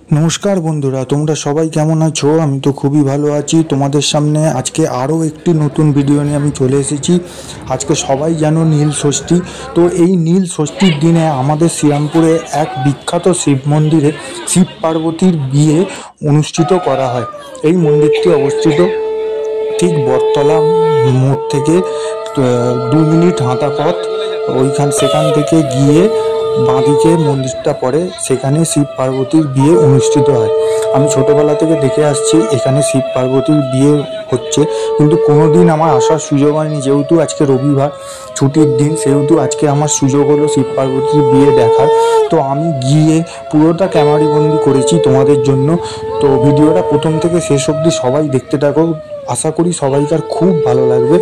नमस्कार बंधुरा तोमरा सबाई केमन आछो। आमी तो खूबी भालो आछि। तोमादेर सामने आजके आरो एकटी नतून भिडियो निये आमी चले एसेछि। आजके सबाई जानो नील षष्ठी। तो एई नील षष्ठीर दिने आमादेर श्रीरामपुरे एक विख्यात शिव मंदिरे शिव पार्वतीर बिये अनुष्ठित करा हय। एई मंदिरटी अवस्थित ठीक बरतला मोड़ थेके 2 मिनिट हाँटा पथ। ओइखान सेखान थेके गिये बाँदिके मंदिरटा पड़े, सेखाने शिव पार्वतीर बिये अनुष्ठित हय। आमी छोटोबेला थेके देखे आसछि एखाने शिव पार्वतीर बिये हच्छे, किन्तु कोनोदिन आमार आसार सुयोग हयनि। जेहेतु आजके रविवार छुटिर दिन, सेहेतु आजके आमार सुयोग हलो शिव पार्वतीर बिये देखार। तो आमी गिये पुरोटा क्यामेराबंदी करेछि तोमादेर जोन्नो। तो भिडियोटा प्रथम थेके शेष अब्दि सबाई देखते थाको। आशा करी सबाइकार खूब भालो लागबे।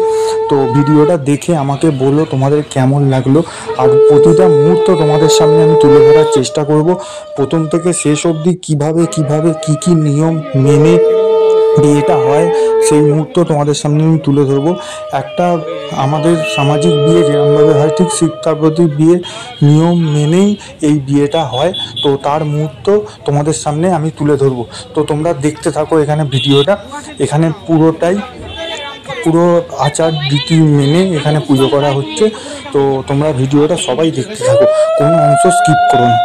तो भिडियोटा देखे आमाके बोलो तोमादेर केमन लागलो। और प्रतिटा मुहूर्त तोमादेर सामने आमी तुले धरार चेष्टा करब। प्रथम थेके शेष अब्दि किभाबे किभाबे की नियम मेने बियेटा हय सेई मुहूर्त तोमादेर सामने आमी तुले धरब। एकटा आमादेर सामाजिक बिये जेरकमभाबे हय ठीक शिव पार्वतीर बिये नियम मेनेई एई बियेटा हय। तो तार मुहूर्त तोमादेर सामने आमी तुले धरब। तो तोमरा देखते थाको एखाने भिडियोटा। एखाने पुरोटाई पुरो आचार रीति मेने एखाने पुजो करा हच्छे। तो तोमरा भिडियोटा सबाई देखते थाको, कोनो अंश स्किप करो ना।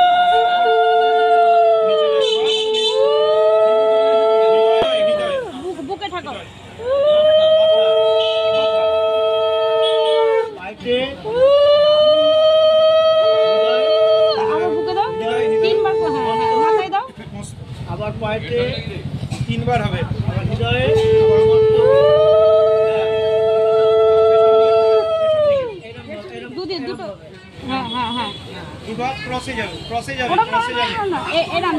আবার পায়েতে তিনবার হবে, আবার হৃদয়ে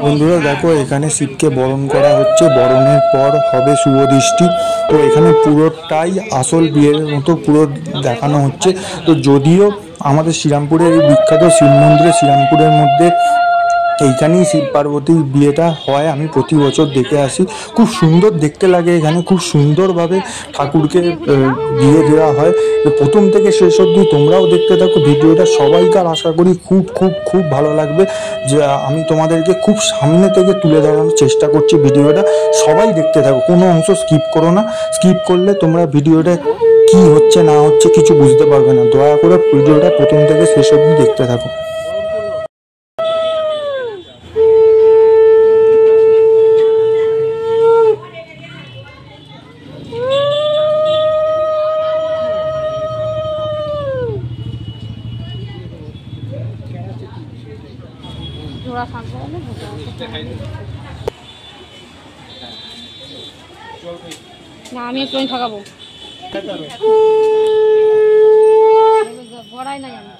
बंधुरा देखो एखाने शिवके बरण करा हच्छे। बरণের पर হবে शुभ दृष्टि। तो एखाने पुरोटाई आसल बियेर मतो पुरो देखानो हच्छे। तो यदिओ आमादेर श्रीरामपुरेर এই বিখ্যাত শিব মন্দিরে শ্রীরামপুরের মধ্যে এইখানেই শিব পার্বতীর বিয়েটা হয়। আমি প্রতি বছর দেখে আসি, খুব সুন্দর দেখতে লাগে। এখানে খুব সুন্দরভাবে ঠাকুরকে বিয়ে দেওয়া হয়। প্রথম থেকে শেষ অবধি তোমরাও দেখতে থাকো ভিডিওটা। সবাইকার আশা করি খুব খুব খুব ভালো লাগবে। যে আমি তোমাদেরকে খুব সামনে থেকে তুলে ধরানোর চেষ্টা করছি ভিডিওটা। সবাই দেখতে থাকো, কোনো অংশ স্কিপ করো না। স্কিপ করলে তোমরা ভিডিওটা কি হচ্ছে না হচ্ছে কিছু বুঝতে পারবে না। দয়া করে ভিডিওটা প্রথম থেকে শেষ অবধি দেখতে থাকো। না আমি একটু থাকাবো বড়াই নাই আমি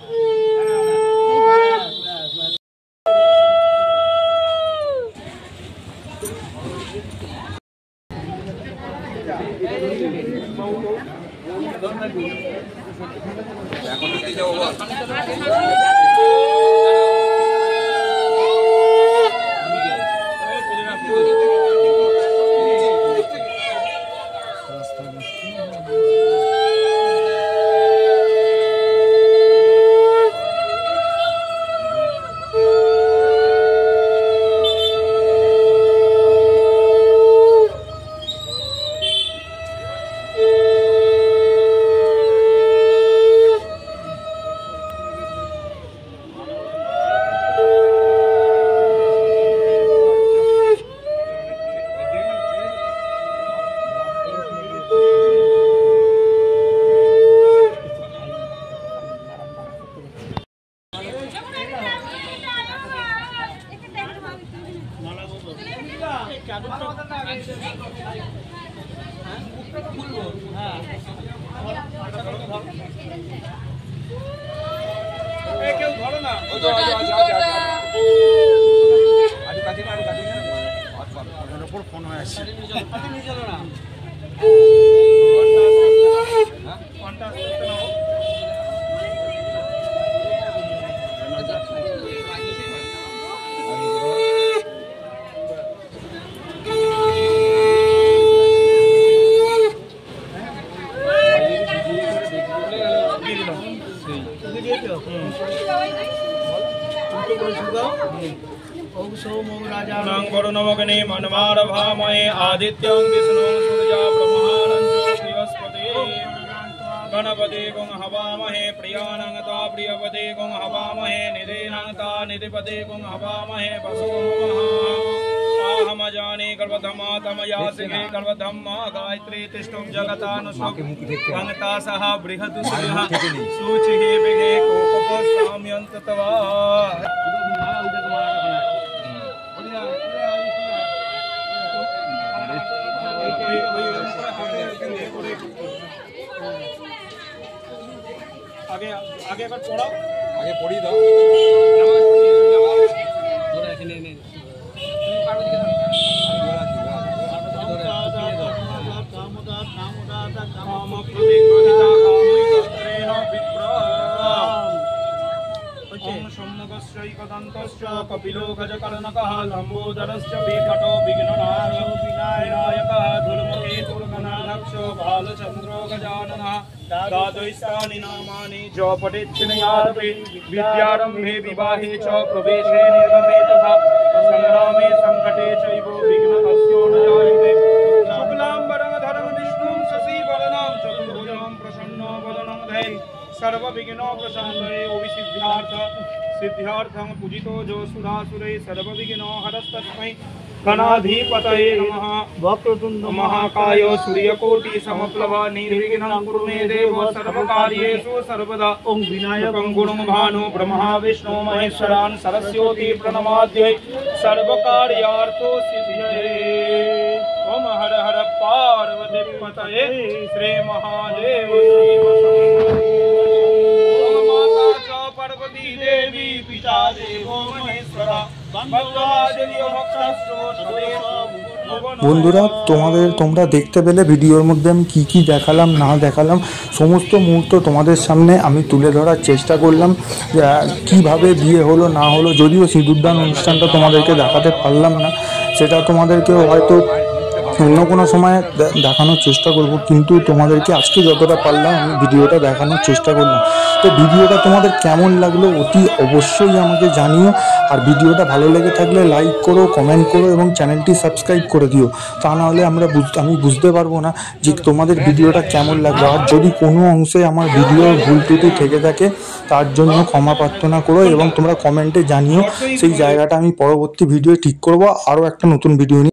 ফোন হয়ে আসছে ओम सोम ओम राजा कृष्णं वरुणमग्ने मन्मारभामहे आदित्यं विष्णुं सूर्या ब्रह्माणं च बृहस्पति गणपति गुं हवामहे प्रियाणं ता प्रियपति गुं हवामहे निधेनं ता निधिपति गुं हवामहे वसो अहम जाने गर्भधमा तमयासिके गर्भधम्मा गायत्री तिष्ठुं जगतानुष्ठुं गंगता सह बृहदुसुरः सूचिः विगे कोपसाम्यन्ततवा आगे आगे कर पढ़ाओ आगे पढ़ी दो कपिलो गजकर्णकः लंबोदरश्च विकटो विघ्ननाशो विनायकः धूर्मकेतुर्गणाध्यक्षो बालचन्द्रो गजाननः द्वादशानि नामानि च पठेच्छिनयारभे विद्यारम्भे विवाहे च प्रवेशे निर्गमे तथा संग्रामे संकटे चैव विघ्नहस्यो न जायते शुक्लाम्बरधरं विष्णुं शशिवर्णं चतुर्भुजं प्रसन्नो वदनं ध्यान सर्वविघ्नो प्रशान्तये सिद्ध्यार्थं पूजितो जो सुरासुरे सर्वविघ्नो हरस्तस्मै गणाधिपतये नमः वक्रतुण्ड महाकाय सूर्यकोटि समप्रभा निर्विघ्नं कुरु मे देव सर्वकार्येषु सर्वदा ओं विनायकं गुणं भानु ब्रह्मा विष्णु महेश्वरान् सरस्वती प्रणमाद्यै सर्वकार्यार्थो सिद्धये ओम हर हर पार्वती पतये श्री महादेव पार्वती देवी पिता देवो महेश्वरा বন্ধুরা তোমরা দেখতে পেলে ভিডিওর মধ্যে আমি কি দেখালাম না দেখালাম সমস্ত মুহূর্ত তোমাদের সামনে আমি তুলে ধরার চেষ্টা করলাম কিভাবে বিয়ে হলো না হলো। যদিও সিঁদুরদান অনুষ্ঠানটা তোমাদেরকে দেখাতে পারলাম না, সেটা তোমাদেরকে হয়তো অন্য কোনো সময় দেখানোর চেষ্টা করব, কিন্তু তোমাদেরকে আজকে যতটা পারলাম আমি ভিডিওটা দেখানোর চেষ্টা করলাম। তো ভিডিওটা তোমাদের কেমন লাগলো অতি অবশ্যই আমাকে জানিও, আর ভিডিওটা ভালো লেগে থাকলে লাইক করো, কমেন্ট করো এবং চ্যানেলটি সাবস্ক্রাইব করে দিও। তা নাহলে আমি বুঝতে পারবো না যে তোমাদের ভিডিওটা কেমন লাগলো। আর যদি কোনো অংশে আমার ভিডিওর ভুল ত্রুটি থেকে থাকে তার জন্য ক্ষমা প্রার্থনা করো এবং তোমরা কমেন্টে জানিও, সেই জায়গাটা আমি পরবর্তী ভিডিও ঠিক করবো আরও একটা নতুন ভিডিও নিয়ে।